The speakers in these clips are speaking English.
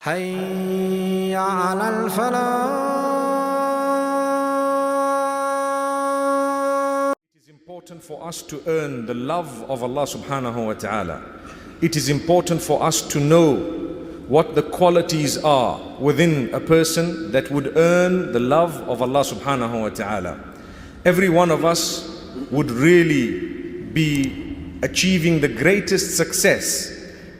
حي على الفلاح. It is important for us to earn the love of Allah subhanahu wa ta'ala. It is important for us to know what the qualities are within a person that would earn the love of Allah subhanahu wa ta'ala. Every one of us would really be achieving the greatest success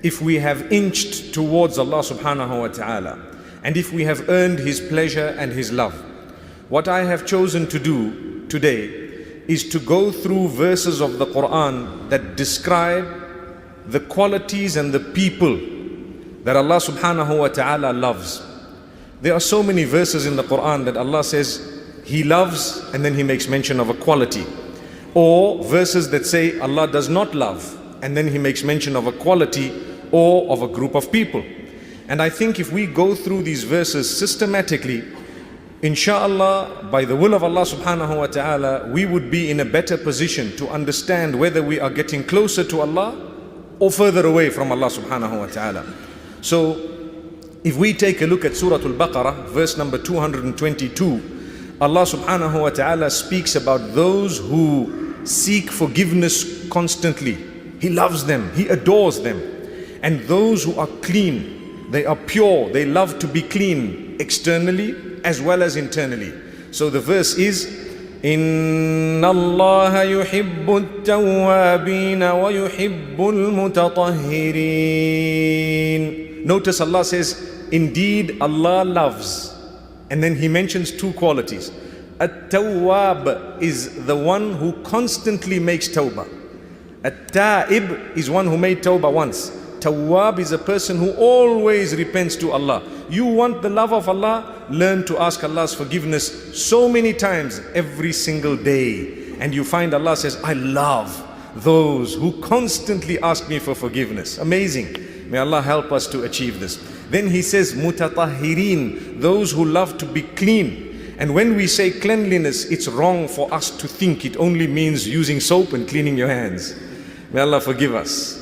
if we have inched towards Allah subhanahu wa ta'ala, and if we have earned His pleasure and His love. What I have chosen to do today is to go through verses of the Quran that describe the qualities and the people that Allah subhanahu wa ta'ala loves. There are so many verses in the Quran that Allah says He loves, and then He makes mention of a quality. Or verses that say Allah does not love, and then He makes mention of a quality or of a group of people. And I think if we go through these verses systematically, inshallah, by the will of Allah subhanahu wa ta'ala, we would be in a better position to understand whether we are getting closer to Allah or further away from Allah subhanahu wa ta'ala. So if we take a look at Surah Al-Baqarah, verse number 222, Allah subhanahu wa ta'ala speaks about those who seek forgiveness constantly. He loves them, He adores them. And those who are clean, they are pure, they love to be clean externally as well as internally. So the verse is, Inna Allah yuhibbu at-tawwabin wa yuhibbu al-mutatahhirin. Notice Allah says, indeed Allah loves. And then He mentions two qualities. At-tawwab is the one who constantly makes tawbah. At-ta'ib is one who made tawbah once. Tawwab is a person who always repents to Allah. You want the love of Allah? Learn to ask Allah's forgiveness so many times every single day. And you find Allah says, I love those who constantly ask me for forgiveness. Amazing. May Allah help us to achieve this. Then He says, mutatahhirin, those who love to be clean. And when we say cleanliness, it's wrong for us to think it only means using soap and cleaning your hands. May Allah forgive us.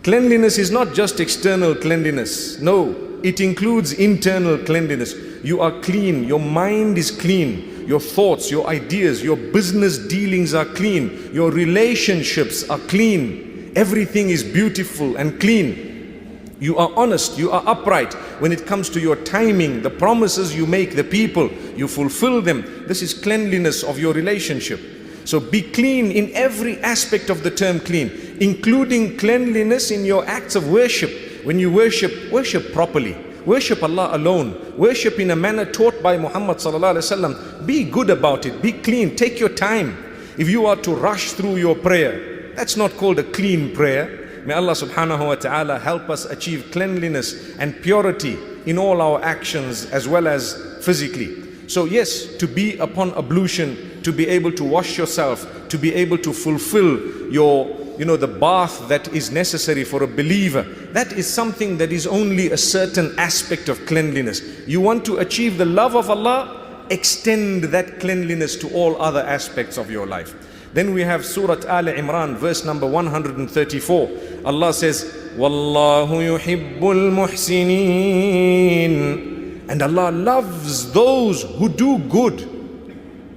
Cleanliness is not just external cleanliness. No, it includes internal cleanliness. You are clean, your mind is clean, your thoughts, your ideas, your business dealings are clean, your relationships are clean. Everything is beautiful and clean. You are honest, you are upright. When it comes to your timing, the promises you make the people, you fulfill them. This is cleanliness of your relationship. So be clean in every aspect of the term clean, including cleanliness in your acts of worship. When you worship, worship properly. Worship Allah alone. Worship in a manner taught by Muhammad sallallahu alaihi wasallam. Be good about it. Be clean. Take your time. If you are to rush through your prayer, that's not called a clean prayer. May Allah subhanahu wa ta'ala help us achieve cleanliness and purity in all our actions as well as physically. So yes, to be upon ablution, to be able to wash yourself, to be able to fulfill your, the bath that is necessary for a believer, that is something that is only a certain aspect of cleanliness. You want to achieve the love of Allah, extend that cleanliness to all other aspects of your life. Then we have Surah Al Imran, verse number 134. Allah says, Wallahu yuhibbul muhsinin. And Allah loves those who do good.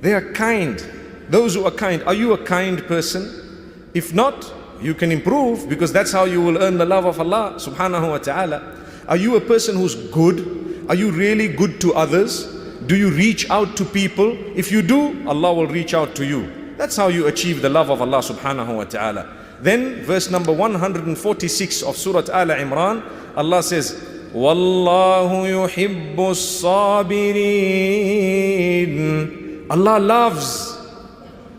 They are kind. Those who are kind. Are you a kind person? If not, you can improve, because that's how you will earn the love of Allah subhanahu wa ta'ala. Are you a person who's good? Are you really good to others? Do you reach out to people? If you do, Allah will reach out to you. That's how you achieve the love of Allah subhanahu wa ta'ala. Then verse number 146 of Surah Al Imran, Allah says, Wallahu yuhibbus sabirin. Allah loves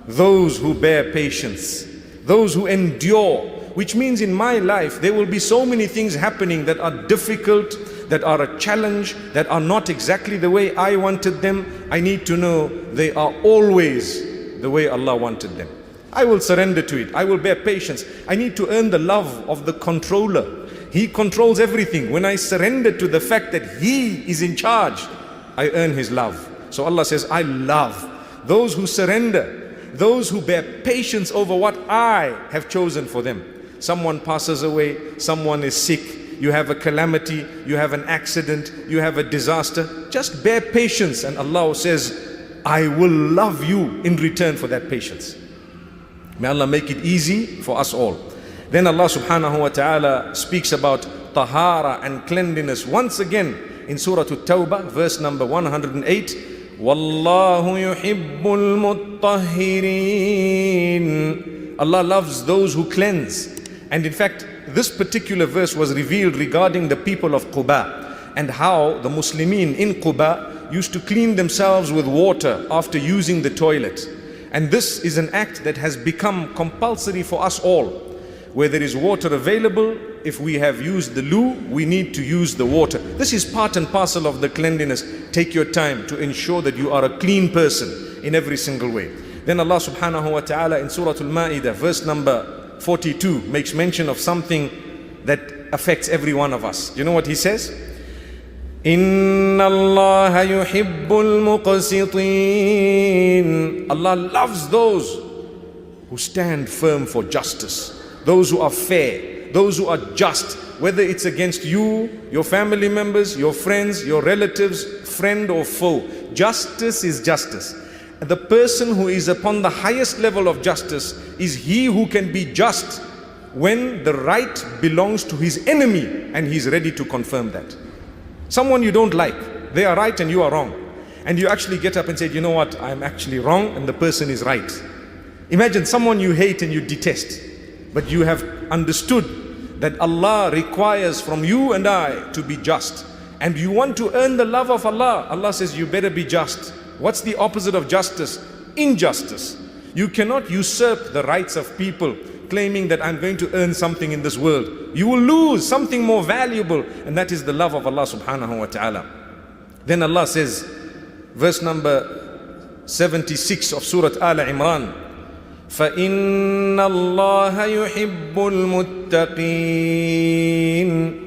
those who bear patience, those who endure, which means in my life there will be so many things happening that are difficult, that are a challenge, that are not exactly the way I wanted them. I need to know they are always the way Allah wanted them. I will surrender to it. I will bear patience. I need to earn the love of the controller. He controls everything. When I surrender to the fact that He is in charge, I earn His love. So Allah says, I love those who surrender, those who bear patience over what I have chosen for them. Someone passes away, someone is sick, you have a calamity, you have an accident, you have a disaster. Just bear patience, and Allah says, I will love you in return for that patience. May Allah make it easy for us all. Then Allah subhanahu wa ta'ala speaks about tahara and cleanliness once again in Surah At-Tawbah, verse number 108. Wallahu yuhibbul muttahhirin. Allah loves those who cleanse. And in fact, this particular verse was revealed regarding the people of Quba and how the Muslimin in Quba used to clean themselves with water after using the toilet. And this is an act that has become compulsory for us all. Where there is water available, if we have used the loo, we need to use the water. This is part and parcel of the cleanliness. Take your time to ensure that you are a clean person in every single way. Then Allah subhanahu wa ta'ala in Surah Al-Ma'idah, verse number 42, makes mention of something that affects every one of us. You know what He says? Inna Allah yuhibbul muqsitin. Allah loves those who stand firm for justice, those who are fair, those who are just, whether it's against you, your family members, your friends, your relatives, friend or foe. Justice is justice. The person who is upon the highest level of justice is he who can be just when the right belongs to his enemy and he's ready to confirm that. Someone you don't like, they are right and you are wrong. And you actually get up and say, you know what, I'm actually wrong and the person is right. Imagine someone you hate and you detest, but you have understood that Allah requires from you and I to be just. And you want to earn the love of Allah. Allah says you better be just. What's the opposite of justice? Injustice. You cannot usurp the rights of people claiming that I'm going to earn something in this world. You will lose something more valuable, and that is the love of Allah subhanahu wa ta'ala. Then Allah says, verse number 76 of Surah Al Imran, فَإِنَّ اللَّهَ يُحِبُّ الْمُتَّقِينَ.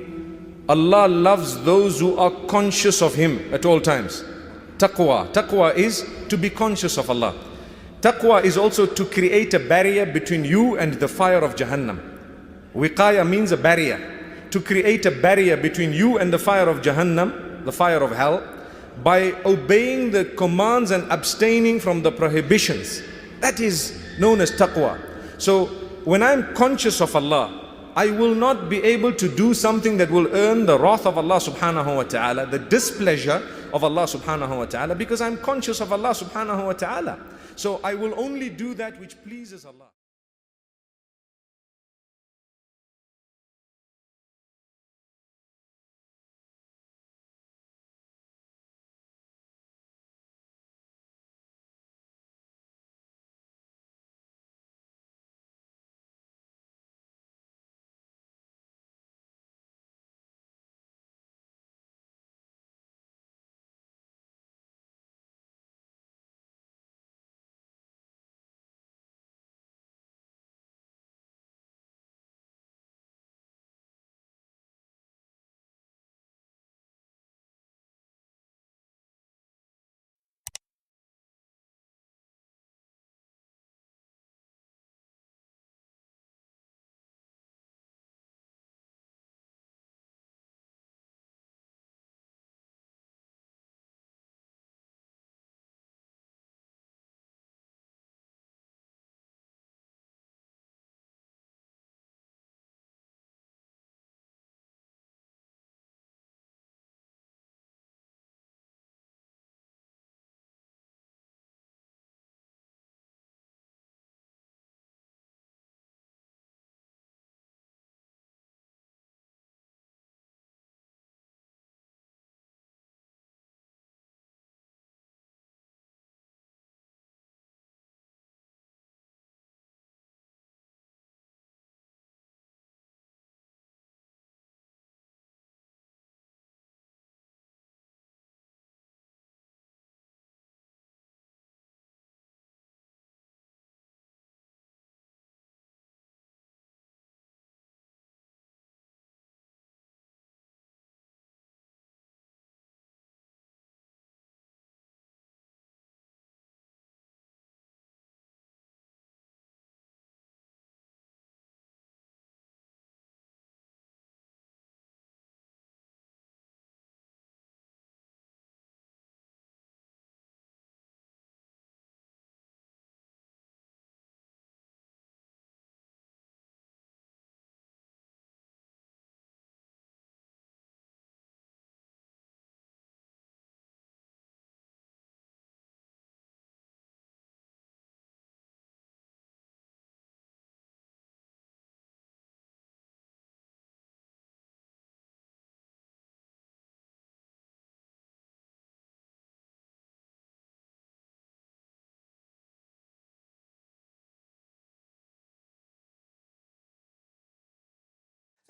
Allah loves those who are conscious of Him at all times. Taqwa. Taqwa is to be conscious of Allah. Taqwa is also to create a barrier between you and the fire of Jahannam. Wiqaya means a barrier. To create a barrier between you and the fire of Jahannam, the fire of hell, by obeying the commands and abstaining from the prohibitions. That is known as taqwa. So when I'm conscious of Allah, I will not be able to do something that will earn the wrath of Allah subhanahu wa ta'ala, the displeasure of Allah subhanahu wa ta'ala, because I'm conscious of Allah subhanahu wa ta'ala. So I will only do that which pleases Allah.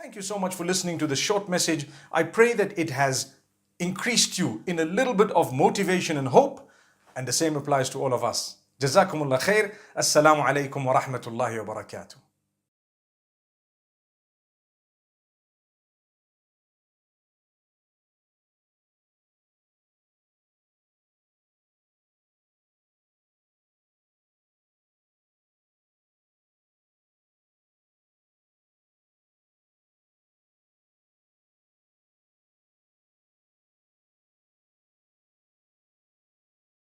Thank you so much for listening to this short message. I pray that it has increased you in a little bit of motivation and hope, and the same applies to all of us. Jazakumullah khair. Assalamu alaikum wa rahmatullahi wa barakatuh.